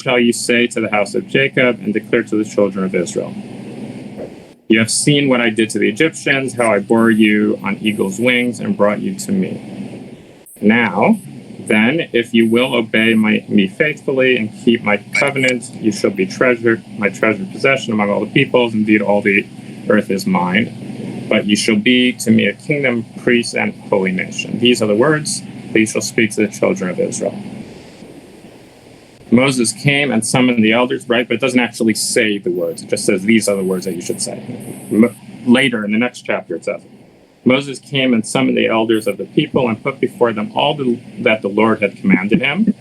shall you say to the house of Jacob and declare to the children of Israel. You have seen what I did to the Egyptians, how I bore you on eagle's wings and brought you to me. Now, then, if you will obey me faithfully and keep my covenant, you shall be my treasured possession among all the peoples. Indeed, all the earth is mine. But you shall be to me a kingdom, priests, and holy nation. These are the words that you shall speak to the children of Israel. Moses came and summoned the elders, right? But it doesn't actually say the words. It just says, these are the words that you should say. Later, in the next chapter, it says, Moses came and summoned the elders of the people and put before them all that the Lord had commanded him.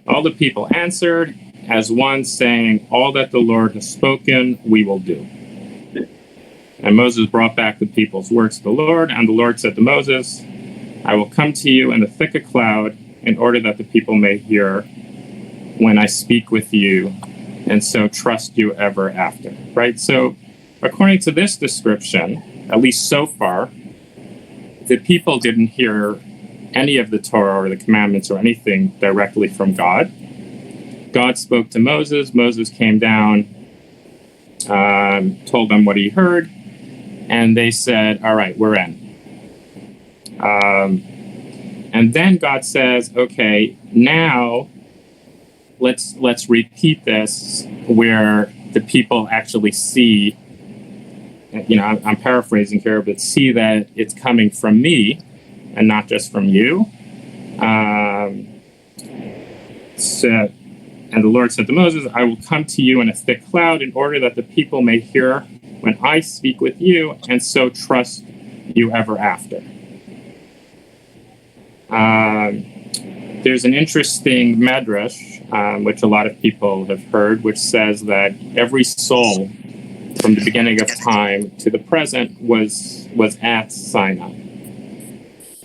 All the people answered as one, saying, all that the Lord has spoken, we will do. And Moses brought back the people's words to the Lord, and the Lord said to Moses, I will come to you in the thick of cloud in order that the people may hear when I speak with you, and so trust you ever after, right? So according to this description, at least so far, the people didn't hear any of the Torah or the commandments or anything directly from God. God spoke to Moses. Moses came down, told them what he heard, and they said, all right, we're in. And then God says, okay, now let's repeat this where the people actually see, I'm paraphrasing here, but see that it's coming from me and not just from you. And the Lord said to Moses, I will come to you in a thick cloud in order that the people may hear when I speak with you and so trust you ever after. There's an interesting medrash, which a lot of people have heard, which says that every soul from the beginning of time to the present was at Sinai.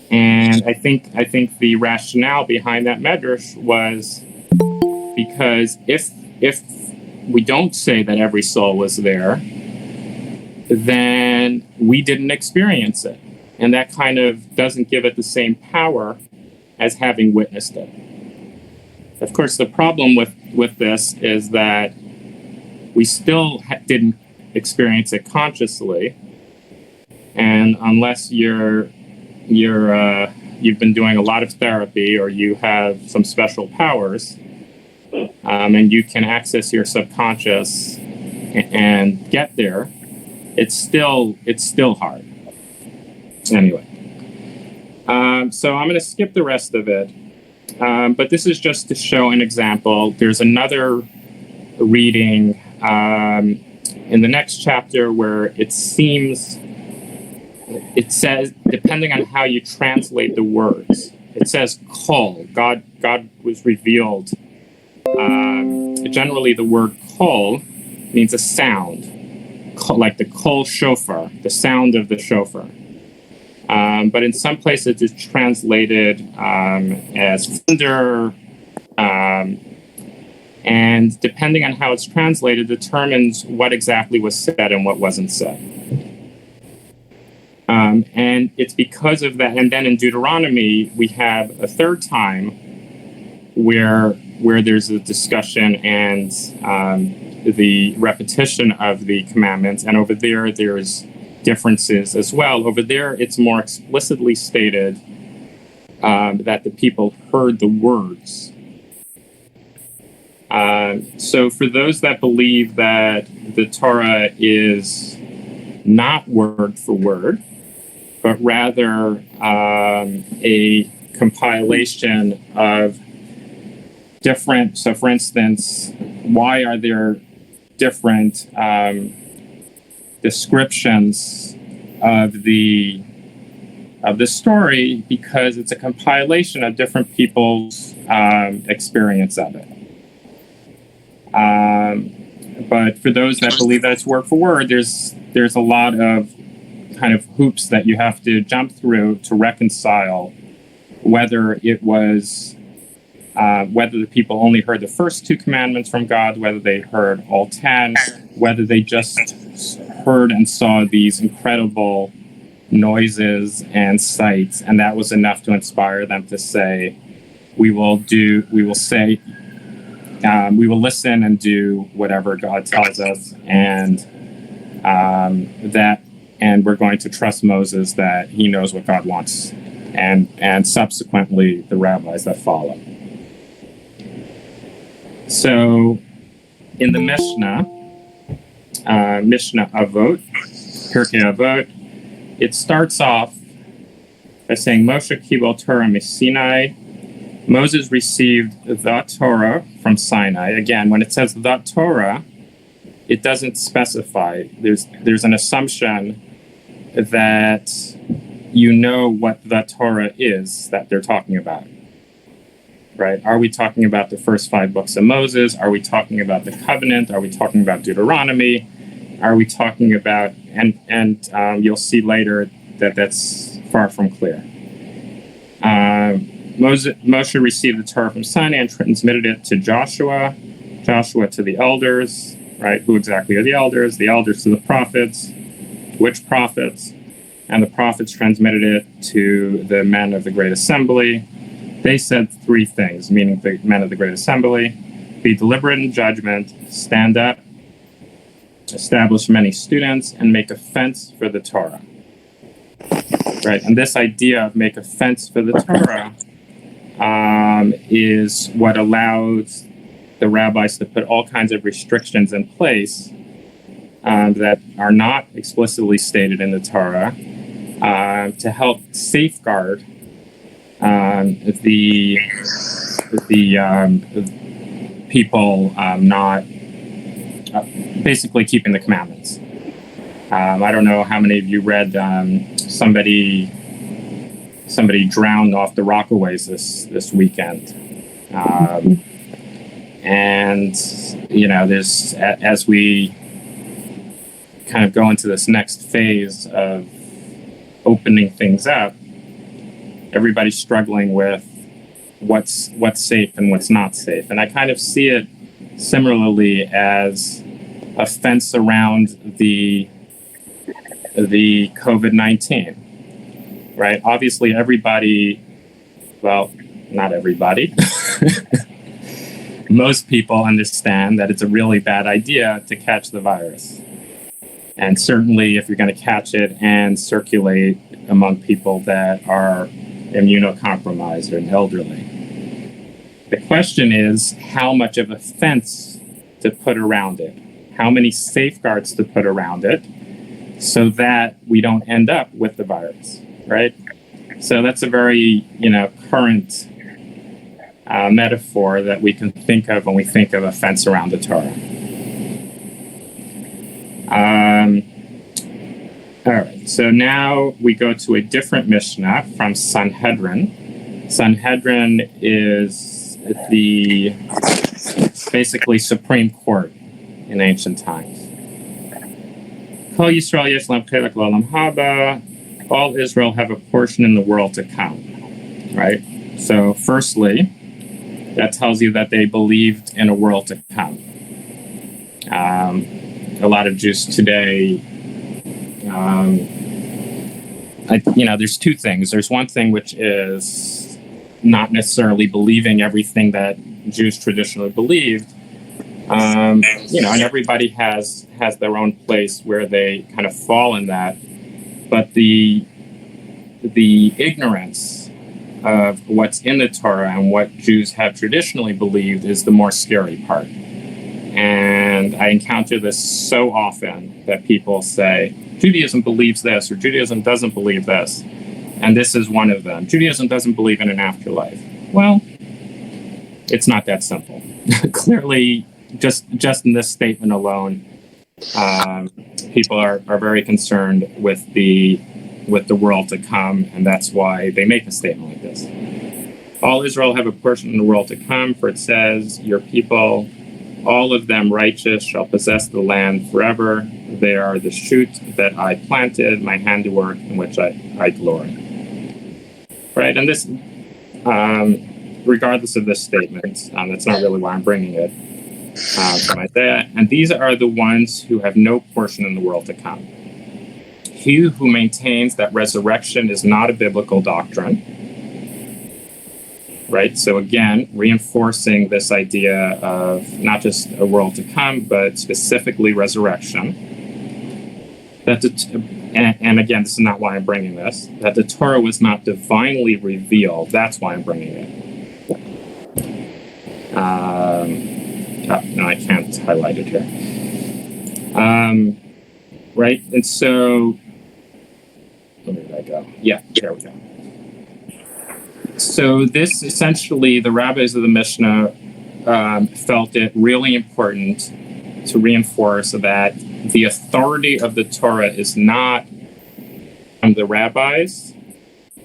And I think the rationale behind that medrash was because if we don't say that every soul was there, then we didn't experience it. And that kind of doesn't give it the same power as having witnessed it. Of course, the problem with this is that we still didn't experience it consciously, and unless you've been doing a lot of therapy or you have some special powers, and you can access your subconscious and get there, it's still hard. Anyway. So I'm going to skip the rest of it, but this is just to show an example. There's another reading in the next chapter where it says, depending on how you translate the words, it says kol. God was revealed. Generally, the word kol means a sound, like the kol shofar, the sound of the shofar. But in some places it's translated as thunder, and depending on how it's translated determines what exactly was said and what wasn't said. And it's because of that. And then in Deuteronomy, we have a third time where there's a discussion and the repetition of the commandments. And over there's differences as well. Over there, it's more explicitly stated that the people heard the words. So for those that believe that the Torah is not word for word, but rather a compilation of different, so for instance, why are there different descriptions of the story? Because it's a compilation of different people's experience of it. But for those that believe that it's word for word, there's a lot of kind of hoops that you have to jump through to reconcile whether it was whether the people only heard the first 2 commandments from God, whether they heard all 10, whether they just heard and saw these incredible noises and sights, and that was enough to inspire them to say, we will say we will listen and do whatever God tells us, and we're going to trust Moses that he knows what God wants, and subsequently the rabbis that follow. So in the Mishnah Avot, Pirkei Avot, it starts off by saying Moshe Kibel Torah Sinai. Moses received the Torah from Sinai. Again, when it says the Torah, it doesn't specify. There's an assumption that you know what the Torah is that they're talking about. Right? Are we talking about the first 5 books of Moses? Are we talking about the covenant? Are we talking about Deuteronomy? Are we talking about, and you'll see later that that's far from clear. Moshe received the Torah from Sinai and transmitted it to Joshua to the elders, right? Who exactly are the elders? The elders to the prophets. Which prophets? And the prophets transmitted it to the men of the Great Assembly. They said 3 things, meaning the men of the Great Assembly: be deliberate in judgment, stand up, establish many students, and make a fence for the Torah. Right, and this idea of make a fence for the Torah is what allows the rabbis to put all kinds of restrictions in place that are not explicitly stated in the Torah to help safeguard the people not basically keeping the commandments. I don't know how many of you read somebody drowned off the Rockaways this weekend, and there's, as we kind of go into this next phase of opening things up, everybody's struggling with what's safe and what's not safe. And I kind of see it similarly as a fence around the COVID-19, right? Obviously everybody, well, not everybody, most people understand that it's a really bad idea to catch the virus. And certainly if you're going to catch it and circulate among people that are immunocompromised and elderly. The question is how much of a fence to put around it, how many safeguards to put around it so that we don't end up with the virus, right? So that's a very, current metaphor that we can think of when we think of a fence around the Torah. All right, so now we go to a different Mishnah from Sanhedrin. Sanhedrin is the basically Supreme Court in ancient times. Kol Yisrael yesh lam chelek l'olam haba. All Israel have a portion in the world to come, right? So firstly, that tells you that they believed in a world to come. A lot of Jews today, there's 2 things. There's one thing which is not necessarily believing everything that Jews traditionally believed, and everybody has their own place where they kind of fall in that. But the ignorance of what's in the Torah and what Jews have traditionally believed is the more scary part. And I encounter this so often that people say, Judaism believes this, or Judaism doesn't believe this. And this is one of them. Judaism doesn't believe in an afterlife. Well, it's not that simple. Clearly, just in this statement alone, people are very concerned with the world to come, and that's why they make a statement like this. All Israel have a portion in the world to come, for it says, your people, all of them righteous, shall possess the land forever. They are the shoot that I planted, my handiwork in which I glory. Right, and this, regardless of this statement, that's not really why I'm bringing it from Isaiah. And these are the ones who have no portion in the world to come. He who maintains that resurrection is not a biblical doctrine, right? So again, reinforcing this idea of not just a world to come, but specifically resurrection. And again, this is not why I'm bringing this, that the Torah was not divinely revealed. That's why I'm bringing it. No, I can't highlight it here. Right? And so, where did I go? Yeah, there we go. So this essentially, the rabbis of the Mishnah felt it really important to reinforce that the authority of the Torah is not from the rabbis,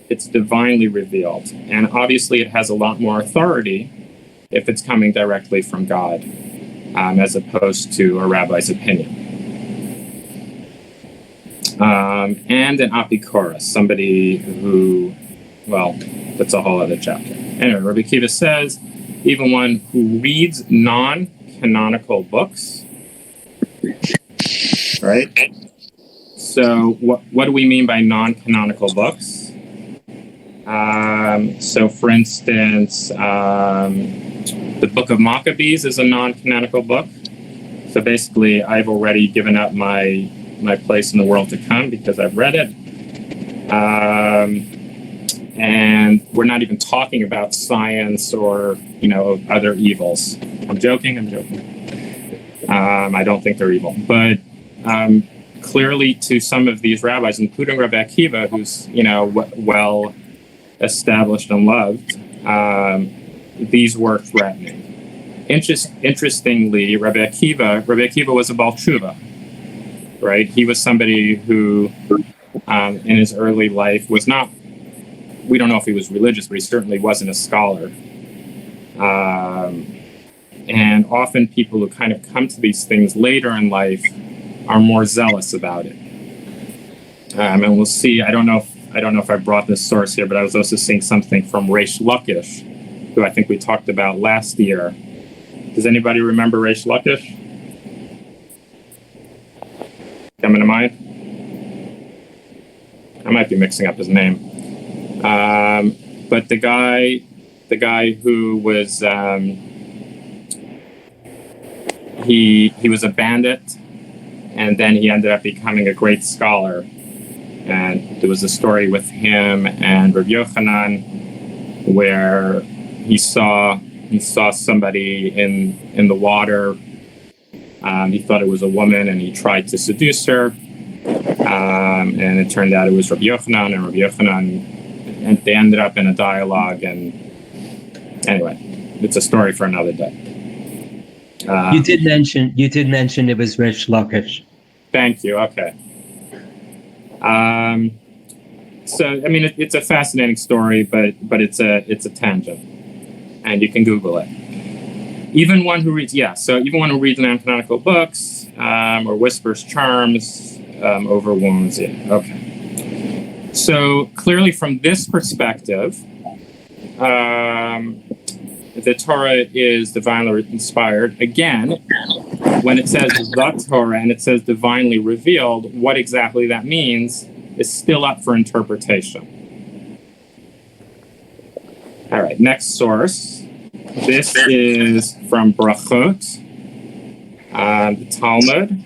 it's divinely revealed. And obviously it has a lot more authority if it's coming directly from God, as opposed to a rabbi's opinion. And an apikoros, somebody who, well, that's a whole other chapter. Anyway, Rabbi Kiba says, even one who reads non-canonical books, right? So what do we mean by non-canonical books? So for instance, the Book of Maccabees is a non-canonical book. So basically, I've already given up my place in the world to come because I've read it. And we're not even talking about science or, other evils. I'm joking. I don't think they're evil. But clearly to some of these rabbis, including Rabbi Kiba, who's, well established and loved, these were threatening. Interestingly, Rabbi Kiba was a Baal Tshuva, right? He was somebody who, in his early life, was not, we don't know if he was religious, but he certainly wasn't a scholar. And often people who kind of come to these things later in life are more zealous about it. And we'll see, I don't know if I brought this source here, but I was also seeing something from Reish Lakish, who I think we talked about last year. Does anybody remember Reish Lakish? Coming to mind? I might be mixing up his name. But the guy who was, he was a bandit, and then he ended up becoming a great scholar. And there was a story with him and Rabbi Yochanan where he saw somebody in the water. He thought it was a woman, and he tried to seduce her. And it turned out it was Rabbi Yochanan, and they ended up in a dialogue. And anyway, it's a story for another day. You did mention it was Reish Lakish. Thank you. Okay. So I mean, it's a fascinating story, but it's a tangent, and you can Google it. Even one who reads non-canonical books or whispers charms over wounds. Yeah. Okay. So clearly, from this perspective, the Torah is divinely inspired. Again, when it says the Torah and it says divinely revealed, what exactly that means is still up for interpretation. All right, next source. This is from Brachot, the Talmud,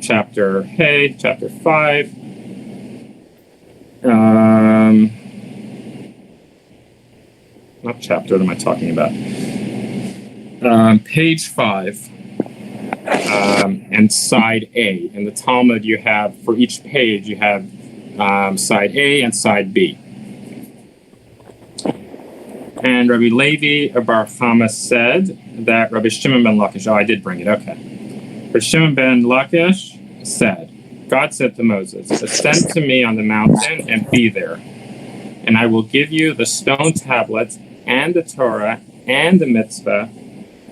chapter 5. What chapter am I talking about? Page 5, and side A. In the Talmud, you have, for each page, you have side A and side B. And Rabbi Levi Bar Chama said that Rabbi Shimon ben Lakish, I did bring it, okay. Rabbi Shimon ben Lakish said, God said to Moses, ascend to me on the mountain and be there, and I will give you the stone tablets and the Torah and the mitzvah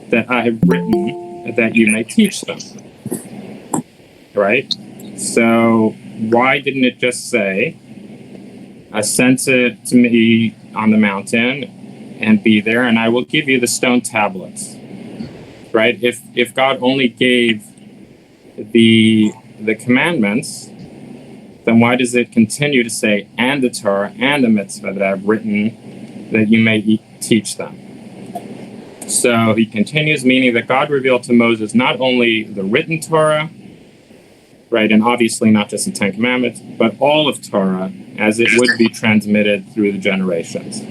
that I have written, that you may teach them. Right? So why didn't it just say, ascend to me on the mountain and be there, and I will give you the stone tablets? Right? If God only gave the commandments, then why does it continue to say, and the Torah and the mitzvah that I've written, that you may teach them. So he continues, meaning that God revealed to Moses not only the written Torah, right, and obviously not just the Ten Commandments, but all of Torah as it would be transmitted through the generations.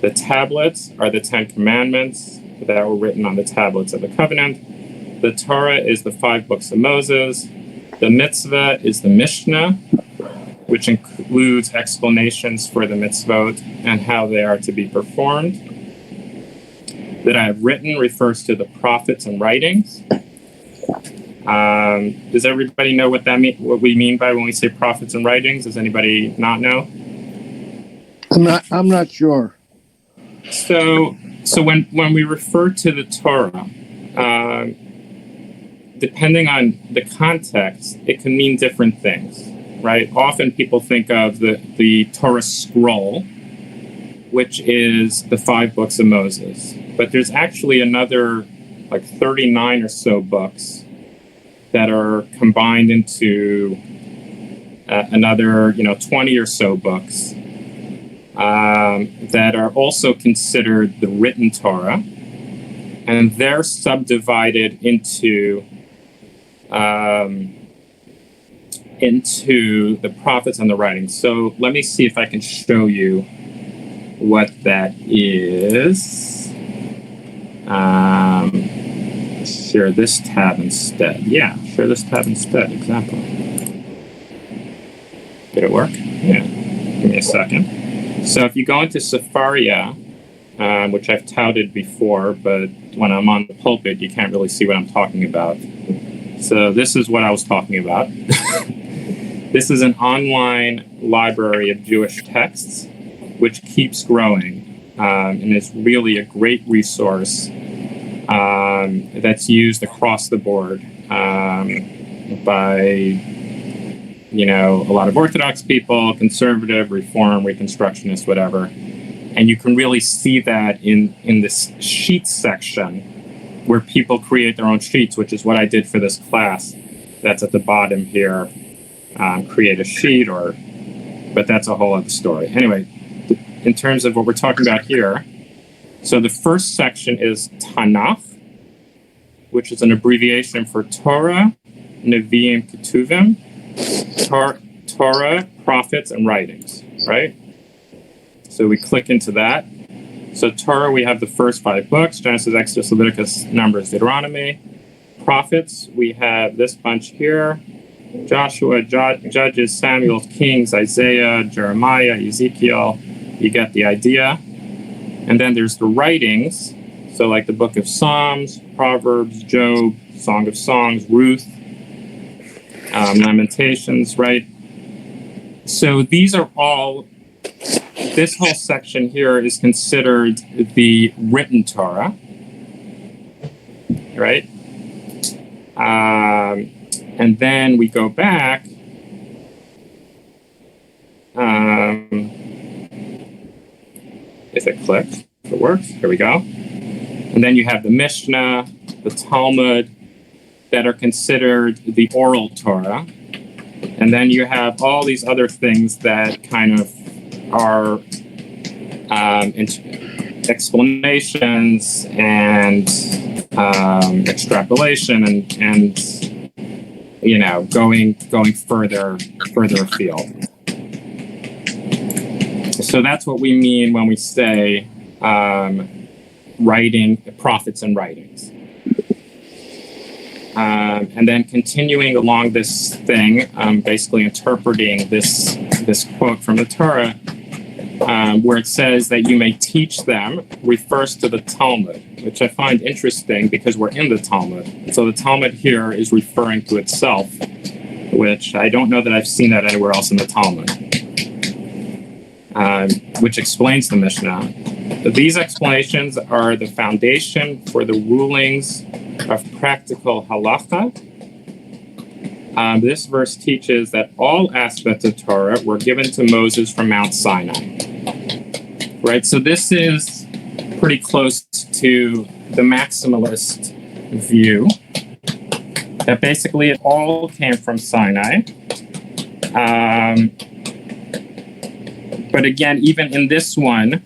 The tablets are the Ten Commandments that were written on the tablets of the covenant. The Torah is the 5 books of Moses. The mitzvah is the Mishnah, which includes explanations for the mitzvot and how they are to be performed. That I have written refers to the prophets and writings. Does everybody know what we mean by when we say prophets and writings? Does anybody not know? I'm not sure. So when we refer to the Torah, depending on the context, it can mean different things, right? Often people think of the Torah scroll, which is the 5 books of Moses. But there's actually another, 39 or so books that are combined into another, 20 or so books that are also considered the written Torah. And they're subdivided into the prophets and the writings. So let me see if I can show you what that is. Share this tab instead. Yeah, share this tab instead. Example. Did it work? Yeah. Give me a second. So if you go into Sefaria, which I've touted before, but when I'm on the pulpit, you can't really see what I'm talking about. So this is what I was talking about. This is an online library of Jewish texts, which keeps growing and is really a great resource that's used across the board by, a lot of Orthodox people, conservative, Reform, Reconstructionist, whatever. And you can really see that in this sheets section where people create their own sheets, which is what I did for this class. That's at the bottom here. Create a sheet, but that's a whole other story. Anyway, in terms of what we're talking about here, so the first section is Tanakh, which is an abbreviation for Torah, Nevi'im, Ketuvim, Torah, prophets, and writings, right? So we click into that. So Torah, we have the first 5 books, Genesis, Exodus, Leviticus, Numbers, Deuteronomy. Prophets, we have this bunch here, Joshua, Judges, Samuel, Kings, Isaiah, Jeremiah, Ezekiel. You get the idea. And then there's the writings, so like the book of Psalms, Proverbs, Job, Song of Songs, Ruth, Lamentations, right? So these are all, this whole section here is considered the written Torah, right? And then we go back. If it clicks, if it works, here we go. And then you have the Mishnah, the Talmud, that are considered the oral Torah. And then you have all these other things that kind of are explanations and extrapolation and going further afield. So that's what we mean when we say writing, prophets and writings. And then continuing along this thing, basically interpreting this quote from the Torah, where it says that you may teach them, refers to the Talmud, which I find interesting because we're in the Talmud. So the Talmud here is referring to itself, which I don't know that I've seen that anywhere else in the Talmud, which explains the Mishnah. These explanations are the foundation for the rulings of practical halacha. This verse teaches that all aspects of Torah were given to Moses from Mount Sinai. Right, so this is pretty close to the maximalist view, that basically it all came from Sinai. But again, even in this one,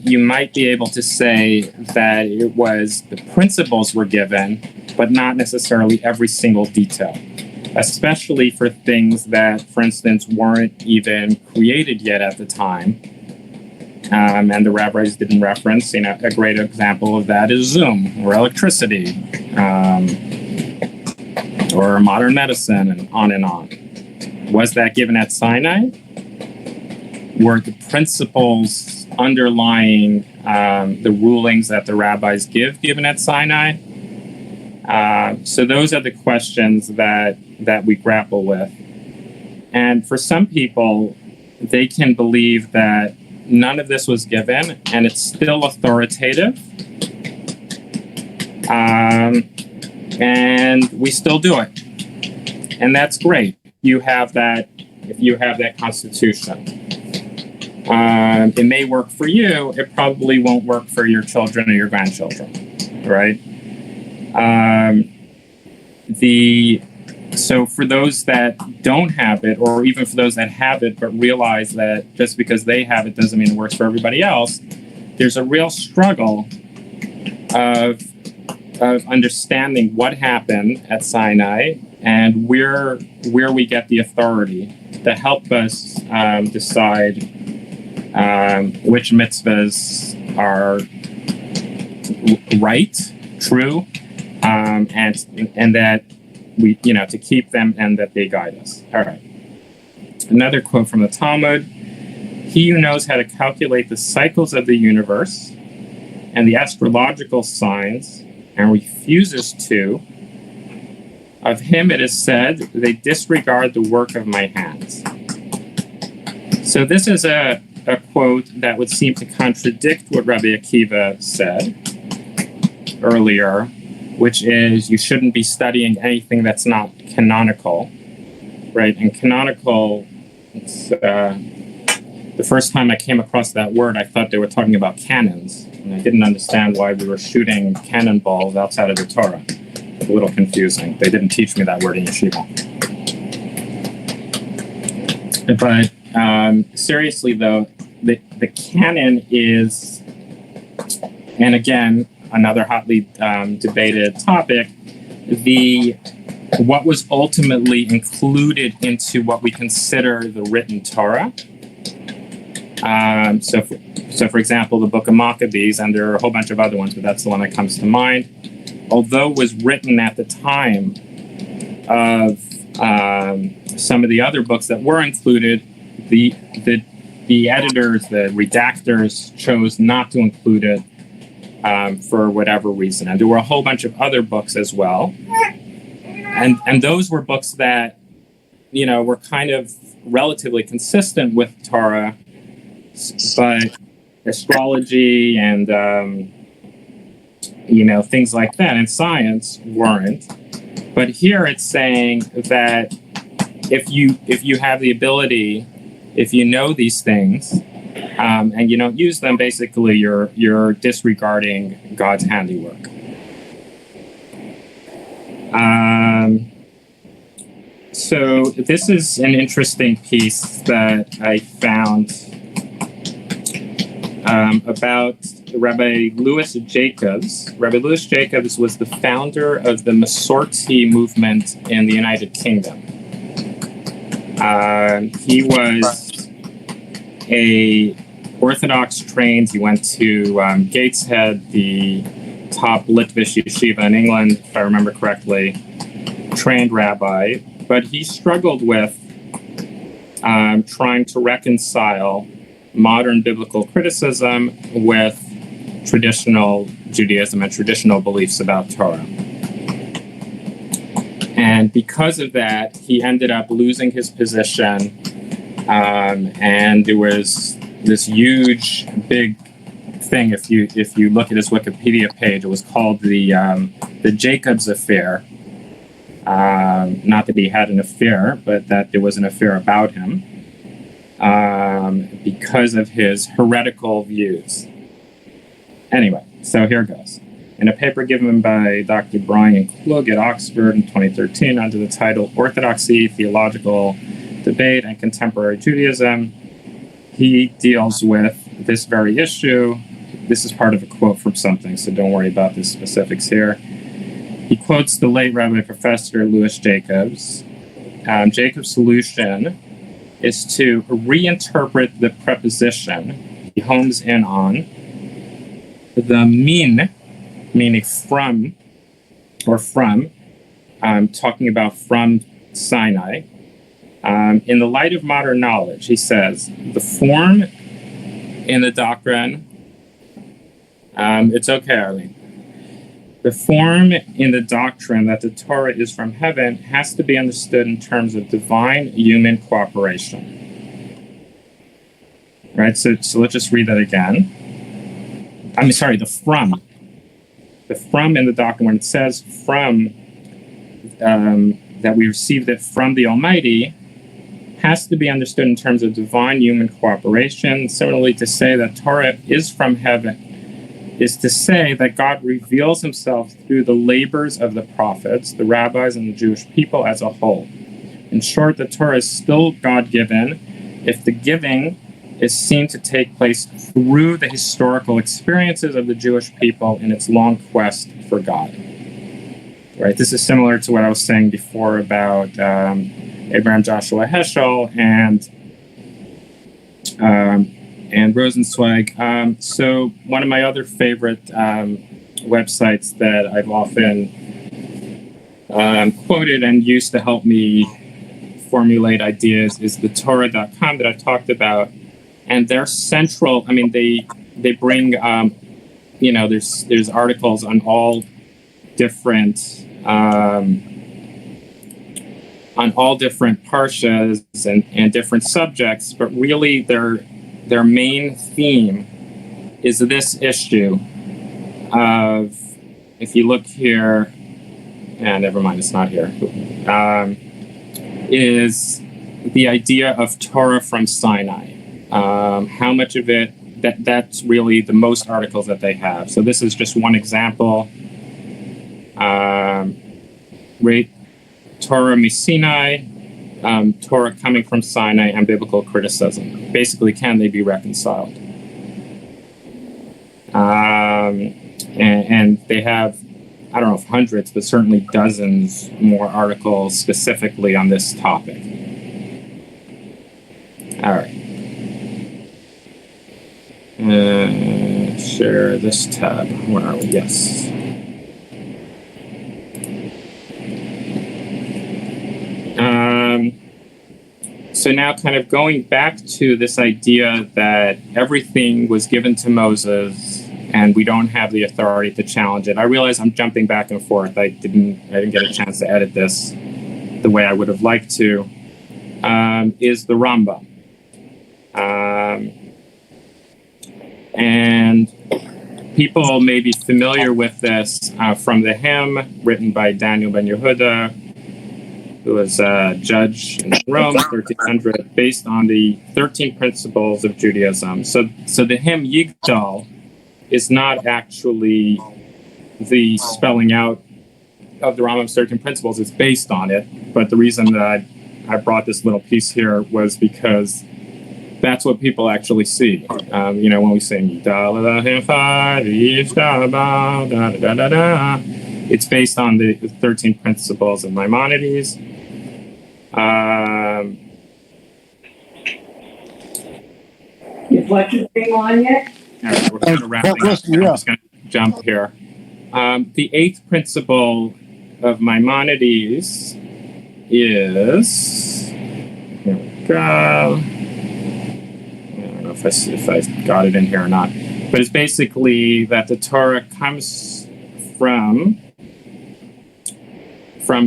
you might be able to say that it was the principles were given, but not necessarily every single detail, especially for things that, for instance, weren't even created yet at the time. And the rabbis didn't reference, a great example of that is Zoom or electricity, or modern medicine, and on and on. Was that given at Sinai? Were the principles underlying the rulings that the rabbis given at Sinai? So those are the questions that we grapple with. And for some people, they can believe that none of this was given and it's still authoritative. And we still do it. And that's great. You have that, if you have that constitution. It may work for you. It probably won't work for your children or your grandchildren, right? So for those that don't have it, or even for those that have it but realize that just because they have it doesn't mean it works for everybody else, there's a real struggle of understanding what happened at Sinai and where we get the authority to help us decide which mitzvahs are right, true, and that we, to keep them and that they guide us. All right. Another quote from the Talmud: "He who knows how to calculate the cycles of the universe and the astrological signs and refuses to, of him it is said, they disregard the work of my hands." So this is a quote that would seem to contradict what Rabbi Kiba said earlier, which is you shouldn't be studying anything that's not canonical, right? And canonical, it's, the first time I came across that word, I thought they were talking about cannons, and I didn't understand why we were shooting cannonballs outside of the Torah. It's a little confusing. They didn't teach me that word in yeshiva. But seriously, though, the canon is, and again, another hotly debated topic, what was ultimately included into what we consider the written Torah. So for example, the book of Maccabees, and there are a whole bunch of other ones, but that's the one that comes to mind. Although it was written at the time of some of the other books that were included, the editors, the redactors, chose not to include it for whatever reason. And there were a whole bunch of other books as well. And those were books that, were kind of relatively consistent with Torah, but astrology and, things like that and science weren't. But here it's saying that if you have the ability, if you know these things, and you don't use them, basically you're disregarding God's handiwork. So this is an interesting piece that I found about Rabbi Louis Jacobs. Rabbi Louis Jacobs was the founder of the Masorti movement in the United Kingdom. He was a Orthodox trained. He went to Gateshead, the top Litvish yeshiva in England, if I remember correctly, trained rabbi. But he struggled with trying to reconcile modern biblical criticism with traditional Judaism and traditional beliefs about Torah. And because of that, he ended up losing his position. And there was this huge, big thing. If you look at his Wikipedia page, it was called the Jacobs Affair. Not that he had an affair, but that there was an affair about him because of his heretical views. Anyway, so here goes. In a paper given by Dr. Brian Klug at Oxford in 2013 under the title Orthodoxy, Theological Debate and Contemporary Judaism, he deals with this very issue. This is part of a quote from something, so don't worry about the specifics here. He quotes the late Rabbi Professor Louis Jacobs. Jacobs' solution is to reinterpret the preposition he homes in on the min, meaning from, or from, talking about from Sinai. In the light of modern knowledge, he says, the form in the doctrine, it's okay, Arlene. The form in the doctrine that the Torah is from heaven has to be understood in terms of divine human cooperation. Right, so let's just read that again. The from. The from in the doctrine, when it says from, that we received it from the Almighty, has to be understood in terms of divine human cooperation. Similarly, to say that Torah is from heaven is to say that God reveals himself through the labors of the prophets, the rabbis, and the Jewish people as a whole. In short, the Torah is still God-given if the giving is seen to take place through the historical experiences of the Jewish people in its long quest for God. Right? This is similar to what I was saying before about Abraham Joshua Heschel and Rosenzweig. So one of my other favorite websites that I've often quoted and used to help me formulate ideas is the Torah.com that I've talked about. And they're central. I mean, they bring, there's articles on all different parshas and different subjects, but really their main theme is this issue of, if you look here, and never mind, it's not here, is the idea of Torah from Sinai. How much of it, that's really the most articles that they have. So this is just one example. Torah Sinai, Torah coming from Sinai, and biblical criticism. Basically, can they be reconciled? And they have, I don't know if hundreds, but certainly dozens more articles specifically on this topic. All right. Share this tab. Where are we? Yes. So now kind of going back to this idea that everything was given to Moses and we don't have the authority to challenge it. I realize I'm jumping back and forth. I didn't get a chance to edit this the way I would have liked to, is the Rambam. And people may be familiar with this from the hymn written by Daniel Ben Yehuda, who was a judge in Rome, 1300, based on the 13 principles of Judaism. So the hymn Yigdal is not actually the spelling out of the Rambam's 13 principles. It's based on it. But the reason that I brought this little piece here was because that's what people actually see. When we sing, it's based on the 13 principles of Maimonides. Is lecture thing on yet? All right, we're kind of wrapping up. I'm just going to jump here. The eighth principle of Maimonides is, here we go. I don't know if I got it in here or not, but it's basically that the Torah comes from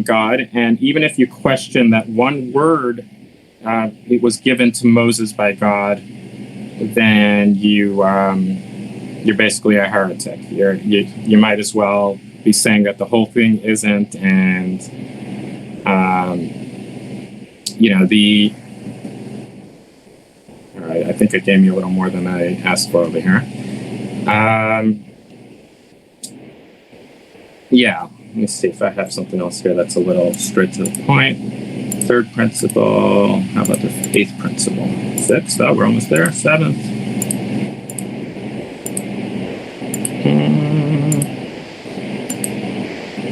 God, and even if you question that one word it was given to Moses by God, then you're basically a heretic. You might as well be saying that the whole thing isn't, and all right, I think it gave me a little more than I asked for over here. Yeah, let me see if I have something else here that's a little straight to the point. Third principle. How about the eighth principle? Sixth. Oh, we're almost there. Seventh.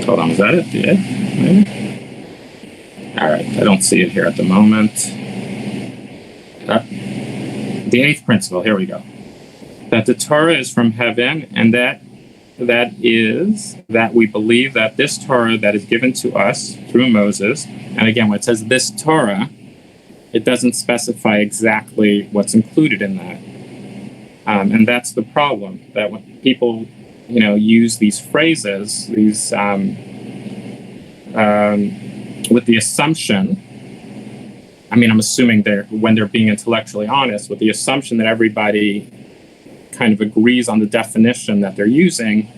Hold on, is that it? Yeah. Maybe? All right, I don't see it here at the moment. The eighth principle, here we go. That the Torah is from heaven, and that is that we believe that this Torah that is given to us through Moses, and again, when it says this Torah, it doesn't specify exactly what's included in that. And that's the problem, that when people, use these phrases, these with the assumption, I'm assuming when they're being intellectually honest, with the assumption that everybody kind of agrees on the definition that they're using,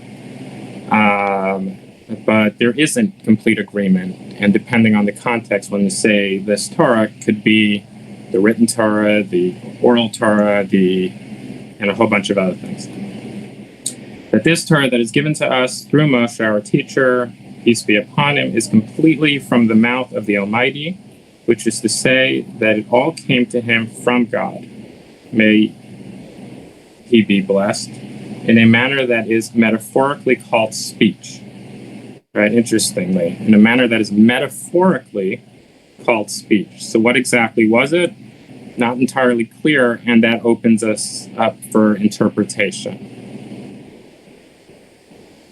but there isn't complete agreement. And depending on the context, when they say this Torah, could be the written Torah, the oral Torah, and a whole bunch of other things. That this Torah that is given to us through Moshe, our teacher, peace be upon him, is completely from the mouth of the Almighty, which is to say that it all came to him from God. May he be blessed, in a manner that is metaphorically called speech. Right, interestingly, in a manner that is metaphorically called speech. So what exactly was it? Not entirely clear, and that opens us up for interpretation.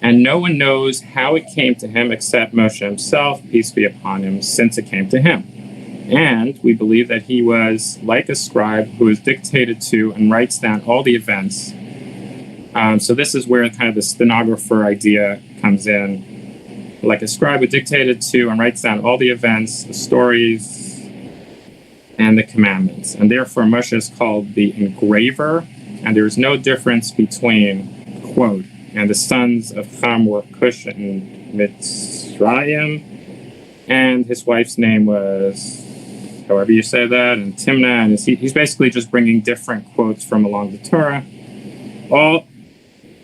And no one knows how it came to him except Moshe himself, peace be upon him, since it came to him. And we believe that he was like a scribe who is dictated to and writes down all the events. So this is where kind of the stenographer idea comes in. Like a scribe who dictated to and writes down all the events, the stories, and the commandments. And therefore Moshe is called the engraver, and there is no difference between, quote, and the sons of Ham were Cush and Mitzrayim, and his wife's name was, however you say that, and Timnah, and he's basically just bringing different quotes from along the Torah,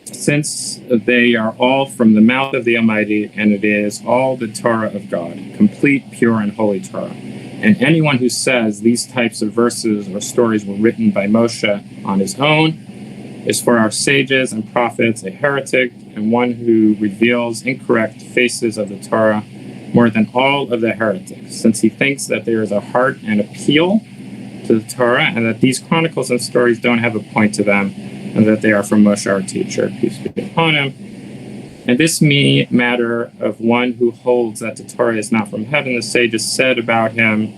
since they are all from the mouth of the Almighty, and it is all the Torah of God, complete, pure, and holy Torah. And anyone who says these types of verses or stories were written by Moshe on his own is for our sages and prophets a heretic and one who reveals incorrect faces of the Torah more than all of the heretics, since he thinks that there is a heart and appeal to the Torah, and that these chronicles and stories don't have a point to them, and that they are from Moshe, our teacher, peace be upon him. And this matter of one who holds that the Torah is not from heaven, the sages said about him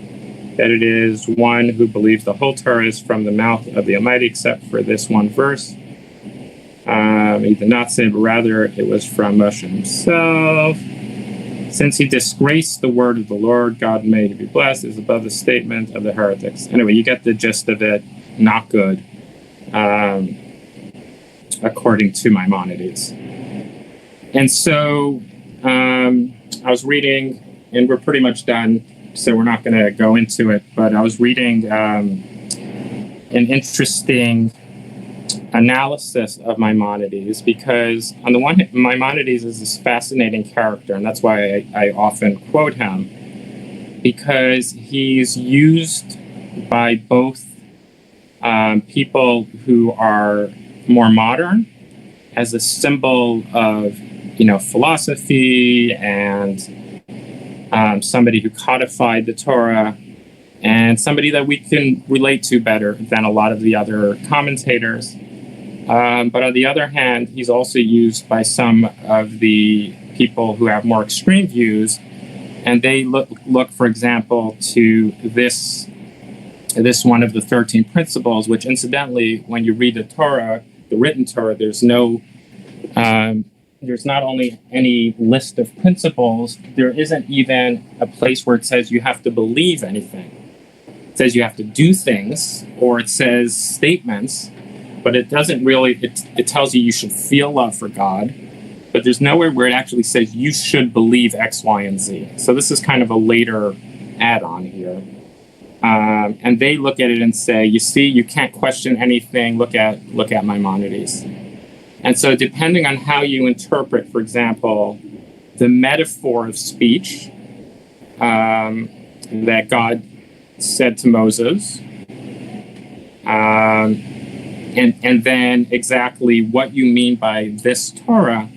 that it is one who believes the whole Torah is from the mouth of the Almighty, except for this one verse. He did not say, but rather it was from Moshe himself. Since he disgraced the word of the Lord, God may he be blessed, is above the statement of the heretics. Anyway, you get the gist of it. Not good, according to Maimonides. And so I was reading, and we're pretty much done, so we're not going to go into it, but I was reading an interesting analysis of Maimonides, because on the one hand, Maimonides is this fascinating character, and that's why I often quote him, because he's used by both people who are more modern as a symbol of, philosophy and somebody who codified the Torah, and somebody that we can relate to better than a lot of the other commentators. But on the other hand, he's also used by some of the people who have more extreme views, and they look, for example, to this one of the 13 principles, which incidentally, when you read the Torah, the written Torah, there's not only any list of principles, there isn't even a place where it says you have to believe anything. It says you have to do things, or it says statements, but it doesn't really, it tells you should feel love for God, but there's nowhere where it actually says you should believe X, Y, and Z. So this is kind of a later add-on here. And they look at it and say, you see, you can't question anything, look at Maimonides. And so depending on how you interpret, for example, the metaphor of speech that God said to Moses, and then exactly what you mean by this Torah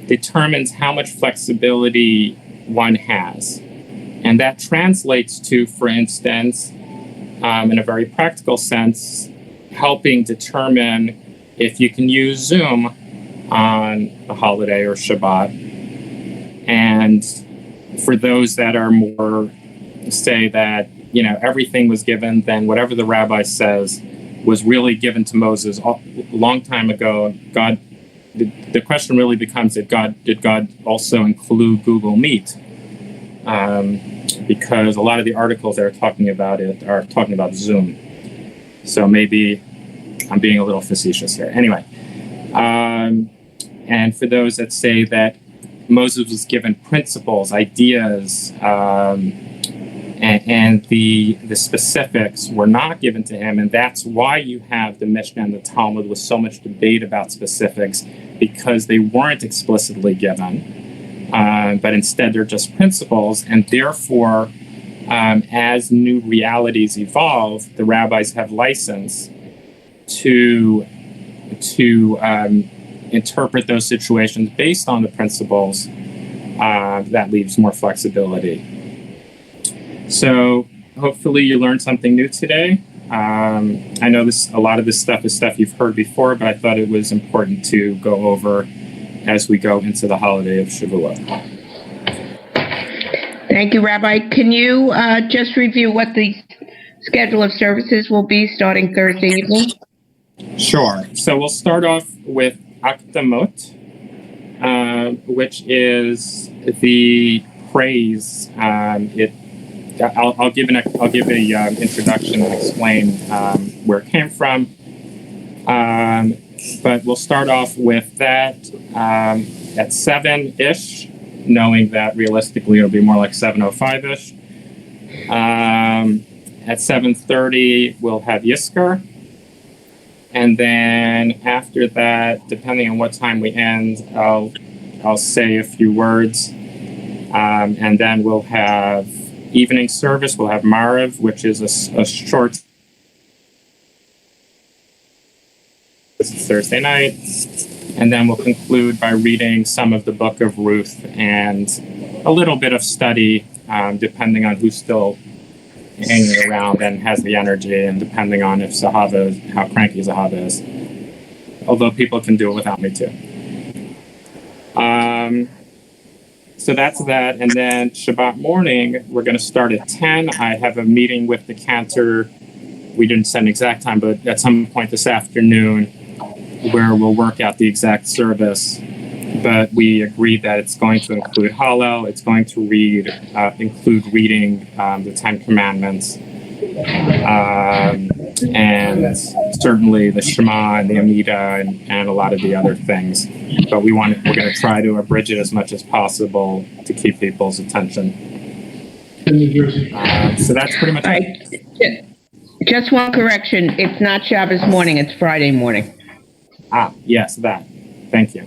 determines how much flexibility one has. And that translates to, for instance, in a very practical sense, helping determine if you can use Zoom on a holiday or Shabbat. And for those that are more, say that, everything was given, then whatever the rabbi says was really given to Moses a long time ago. God, the question really becomes, did God also include Google Meet? Because a lot of the articles that are talking about it are talking about Zoom. So maybe I'm being a little facetious here. Anyway, and for those that say that Moses was given principles, ideas, and the specifics were not given to him, and that's why you have the Mishnah and the Talmud with so much debate about specifics, because they weren't explicitly given, but instead they're just principles, and therefore, as new realities evolve, the rabbis have license to interpret those situations based on the principles. That leaves more flexibility. So hopefully you learned something new today. I know a lot of this stuff is stuff you've heard before, but I thought it was important to go over as we go into the holiday of Shavuot. Thank you, Rabbi. Can you just review what the schedule of services will be starting Thursday evening? Sure. So we'll start off with Akdamot, which is the praise. I'll give an introduction and explain where it came from. But we'll start off with that at 7-ish, knowing that realistically it'll be more like 7:05-ish. At 7:30 we'll have Yiskar. And then after that, depending on what time we end, I'll say a few words. And then we'll have evening service. We'll have Mariv, which is a short Thursday night. And then we'll conclude by reading some of the book of Ruth and a little bit of study, depending on who's still hanging around and has the energy, and depending on if how cranky Zahava is. Although people can do it without me too. So that's that. And then Shabbat morning, we're going to start at 10. I have a meeting with the cantor. We didn't set an exact time, but at some point this afternoon, where we'll work out the exact service. But we agreed that it's going to include Hallel. It's going to include reading the Ten Commandments, and certainly the Shema and the Amida and a lot of the other things. But we're going to try to abridge it as much as possible to keep people's attention. So that's pretty much it. Just one correction. It's not Shabbos morning. It's Friday morning. Yes, that. Thank you.